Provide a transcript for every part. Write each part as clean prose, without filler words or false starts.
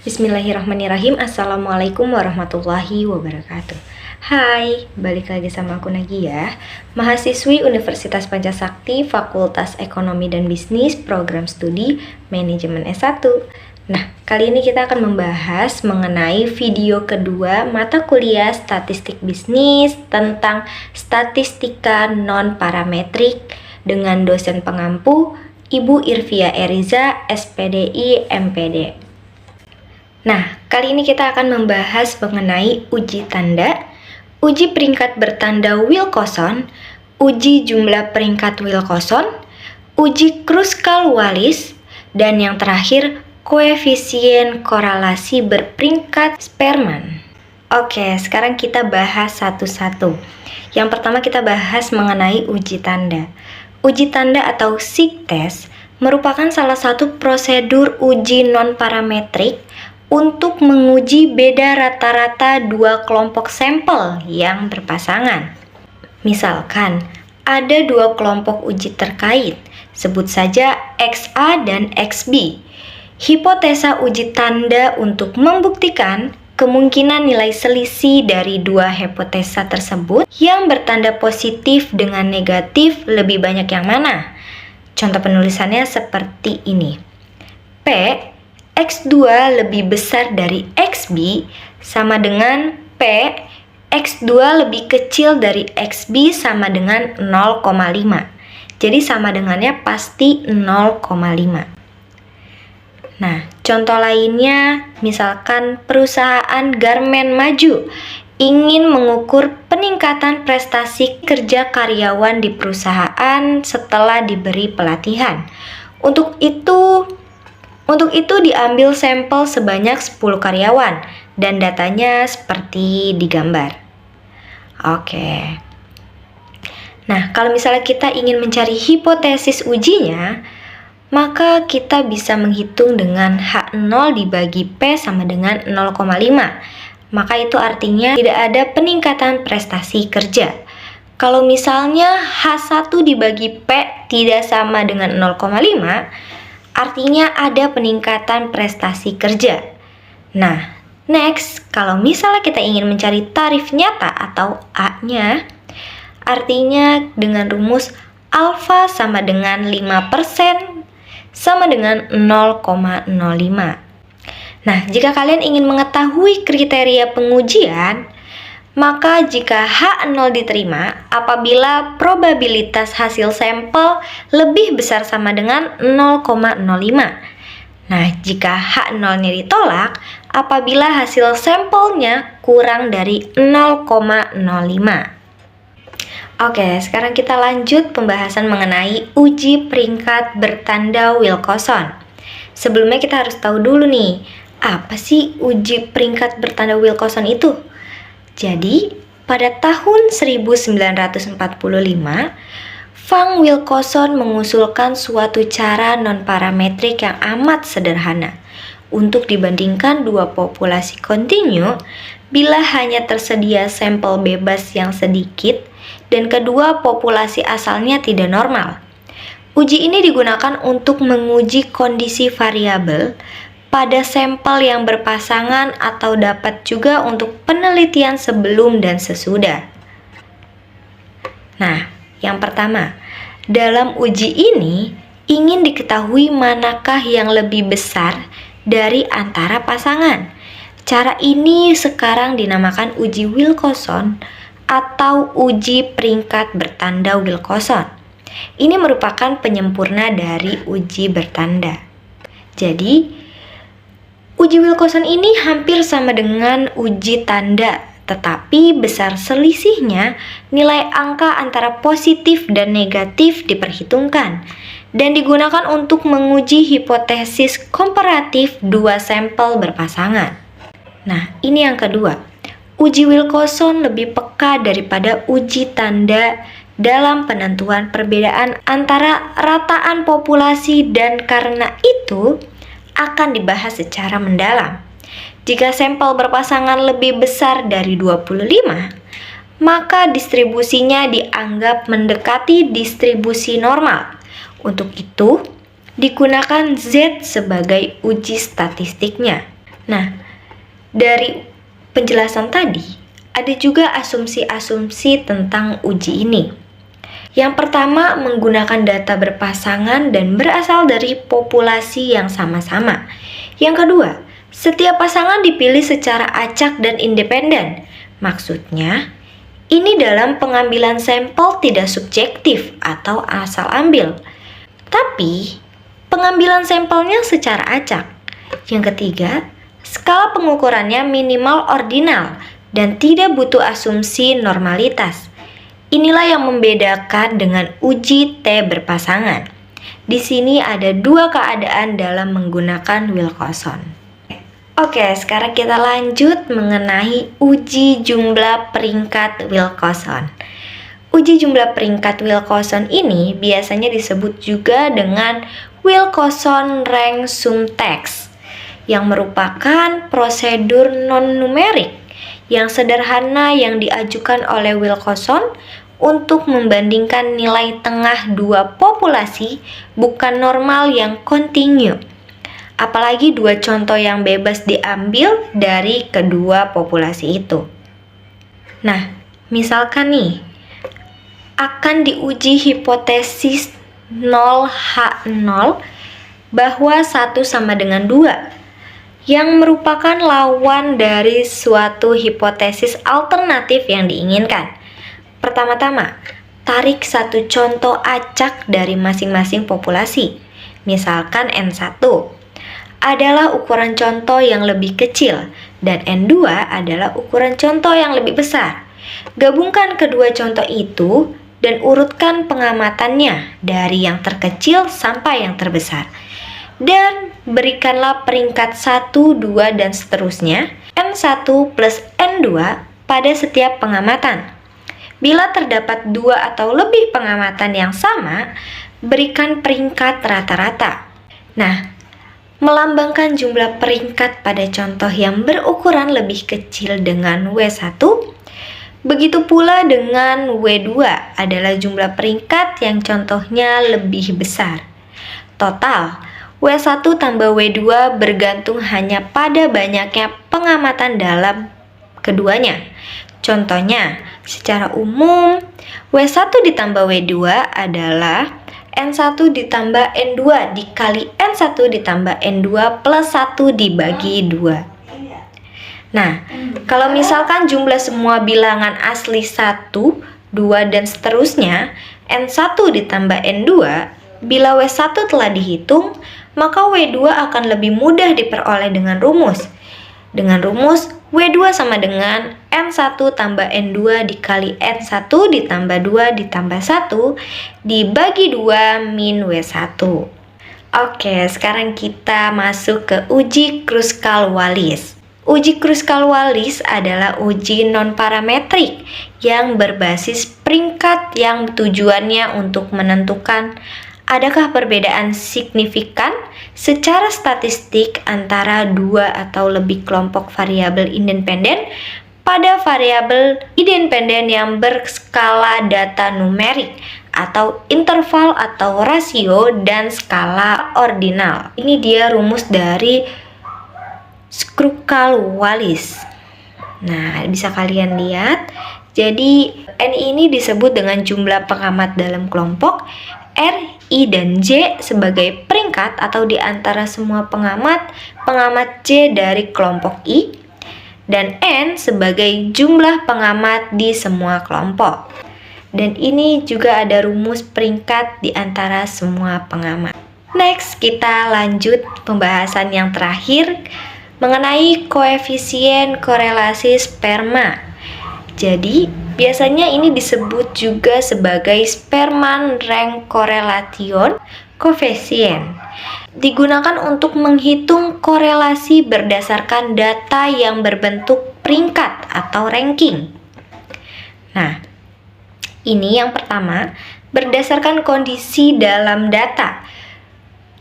Bismillahirrahmanirrahim. Assalamualaikum warahmatullahi wabarakatuh. Hai, balik lagi sama aku Nagia, mahasiswi Universitas Pancasakti, Fakultas Ekonomi dan Bisnis, Program Studi Manajemen S1. Nah, kali ini kita akan membahas mengenai video kedua mata kuliah Statistik Bisnis tentang statistika non-parametrik dengan dosen pengampu Ibu Irvia Eriza, SPDI MPD. Nah, kali ini kita akan membahas mengenai uji tanda, uji peringkat bertanda Wilcoxon, uji jumlah peringkat Wilcoxon, uji Kruskal-Wallis, dan yang terakhir koefisien korelasi berperingkat Spearman. Oke, sekarang kita bahas satu-satu. Yang pertama kita bahas mengenai uji tanda. Uji tanda atau sig test merupakan salah satu prosedur uji non-parametrik untuk menguji beda rata-rata dua kelompok sampel yang berpasangan. Misalkan, ada dua kelompok uji terkait, sebut saja XA dan XB. Hipotesa uji tanda untuk membuktikan kemungkinan nilai selisih dari dua hipotesa tersebut yang bertanda positif dengan negatif lebih banyak yang mana? Contoh penulisannya seperti ini. P X2 lebih besar dari XB sama dengan P X2 lebih kecil dari XB sama dengan 0,5. Jadi sama dengannya pasti 0,5. Nah, contoh lainnya misalkan perusahaan garmen maju ingin mengukur peningkatan prestasi kerja karyawan di perusahaan setelah diberi pelatihan. Untuk itu diambil sampel sebanyak 10 karyawan dan datanya seperti di gambar. Oke. Nah, kalau misalnya kita ingin mencari hipotesis ujinya, maka kita bisa menghitung dengan H0 dibagi P sama dengan 0,5. Maka itu artinya tidak ada peningkatan prestasi kerja. Kalau misalnya H1 dibagi P tidak sama dengan 0,5, artinya ada peningkatan prestasi kerja. Nah, next, kalau misalnya kita ingin mencari tarif nyata atau A-nya, artinya dengan rumus alfa sama dengan 5% sama dengan 0,05. Nah, jika kalian ingin mengetahui kriteria pengujian, maka jika H0 diterima apabila probabilitas hasil sampel lebih besar sama dengan 0,05. Nah, jika H0-nya ditolak apabila hasil sampelnya kurang dari 0,05. Oke, sekarang kita lanjut pembahasan mengenai uji peringkat bertanda Wilcoxon. Sebelumnya kita harus tahu dulu nih, apa sih uji peringkat bertanda Wilcoxon itu? Jadi, pada tahun 1945, Frank Wilcoxon mengusulkan suatu cara non-parametrik yang amat sederhana untuk dibandingkan dua populasi kontinu bila hanya tersedia sampel bebas yang sedikit dan kedua populasi asalnya tidak normal. Uji ini digunakan untuk menguji kondisi variabel pada sampel yang berpasangan atau dapat juga untuk penelitian sebelum dan sesudah. Nah, yang pertama, dalam uji ini ingin diketahui manakah yang lebih besar dari antara pasangan. Cara ini sekarang dinamakan uji Wilcoxon atau uji peringkat bertanda Wilcoxon. Ini merupakan penyempurna dari uji bertanda. Jadi, uji Wilcoxon ini hampir sama dengan uji tanda, tetapi besar selisihnya nilai angka antara positif dan negatif diperhitungkan dan digunakan untuk menguji hipotesis komparatif dua sampel berpasangan. Nah, ini yang kedua. Uji Wilcoxon lebih peka daripada uji tanda dalam penentuan perbedaan antara rataan populasi dan karena itu akan dibahas secara mendalam. Jika sampel berpasangan lebih besar dari 25, maka distribusinya dianggap mendekati distribusi normal. Untuk itu, digunakan Z sebagai uji statistiknya. Nah, dari penjelasan tadi, ada juga asumsi-asumsi tentang uji ini. Yang pertama, menggunakan data berpasangan dan berasal dari populasi yang sama-sama. Yang kedua, setiap pasangan dipilih secara acak dan independen. Maksudnya, ini dalam pengambilan sampel tidak subjektif atau asal ambil, tapi pengambilan sampelnya secara acak. Yang ketiga, skala pengukurannya minimal ordinal dan tidak butuh asumsi normalitas. Inilah yang membedakan dengan uji T berpasangan. Di sini ada dua keadaan dalam menggunakan Wilcoxon. Oke, sekarang kita lanjut mengenai uji jumlah peringkat Wilcoxon. Uji jumlah peringkat Wilcoxon ini biasanya disebut juga dengan Wilcoxon Rank Sum Test, yang merupakan prosedur non-numerik yang sederhana yang diajukan oleh Wilcoxon untuk membandingkan nilai tengah dua populasi bukan normal yang kontinu. Apalagi dua contoh yang bebas diambil dari kedua populasi itu. Nah, misalkan nih, akan diuji hipotesis 0H0 bahwa 1 sama dengan 2, yang merupakan lawan dari suatu hipotesis alternatif yang diinginkan. Pertama-tama, tarik satu contoh acak dari masing-masing populasi. Misalkan N1 adalah ukuran contoh yang lebih kecil dan N2 adalah ukuran contoh yang lebih besar. Gabungkan kedua contoh itu dan urutkan pengamatannya dari yang terkecil sampai yang terbesar. Dan berikanlah peringkat 1, 2, dan seterusnya N1 plus N2 pada setiap pengamatan. Bila terdapat 2 atau lebih pengamatan yang sama, berikan peringkat rata-rata. Nah, melambangkan jumlah peringkat pada contoh yang berukuran lebih kecil dengan W1, begitu pula dengan W2 adalah jumlah peringkat yang contohnya lebih besar. Total, W1 tambah W2 bergantung hanya pada banyaknya pengamatan dalam keduanya. Contohnya, secara umum, W1 ditambah W2 adalah N1 ditambah N2 dikali N1 ditambah N2 plus 1 dibagi 2. Nah, kalau misalkan jumlah semua bilangan asli 1, 2, dan seterusnya, N1 ditambah N2, bila W1 telah dihitung, maka W2 akan lebih mudah diperoleh dengan rumus. Dengan rumus, W2 sama dengan N1 tambah N2 dikali N1 ditambah 2 ditambah 1 dibagi 2 min W1. Oke, sekarang kita masuk ke uji Kruskal-Wallis. Uji Kruskal-Wallis adalah uji non-parametrik yang berbasis peringkat yang tujuannya untuk menentukan adakah perbedaan signifikan secara statistik antara dua atau lebih kelompok variabel independen pada variabel independen yang berskala data numerik atau interval atau rasio dan skala ordinal. Ini dia rumus dari Kruskal-Wallis. Nah, bisa kalian lihat. Jadi, N ini disebut dengan jumlah pengamat dalam kelompok, R, I, dan J sebagai peringkat atau di antara semua pengamat J dari kelompok I, dan N sebagai jumlah pengamat di semua kelompok. Dan ini juga ada rumus peringkat di antara semua pengamat. Next, kita lanjut pembahasan yang terakhir mengenai koefisien korelasi sperma. Jadi, biasanya ini disebut juga sebagai Spearman Rank Correlation Coefficient. Digunakan untuk menghitung korelasi berdasarkan data yang berbentuk peringkat atau ranking. Nah, ini yang pertama, berdasarkan kondisi dalam data.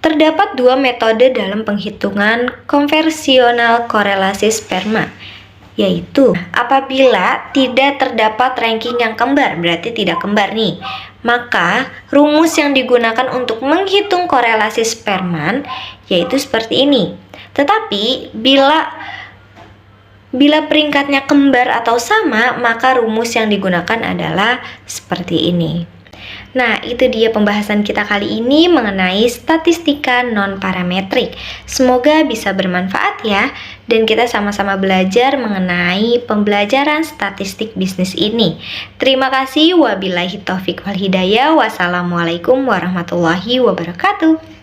Terdapat dua metode dalam penghitungan konversional korelasi sperma, yaitu apabila tidak terdapat ranking yang kembar, berarti tidak kembar nih, maka rumus yang digunakan untuk menghitung korelasi Spearman yaitu seperti ini. Tetapi bila peringkatnya kembar atau sama, maka rumus yang digunakan adalah seperti ini. Nah, itu dia pembahasan kita kali ini mengenai statistika non-parametrik. Semoga bisa bermanfaat ya, dan kita sama-sama belajar mengenai pembelajaran statistik bisnis ini. Terima kasih, wabillahi taufik wal hidayah. Wassalamualaikum warahmatullahi wabarakatuh.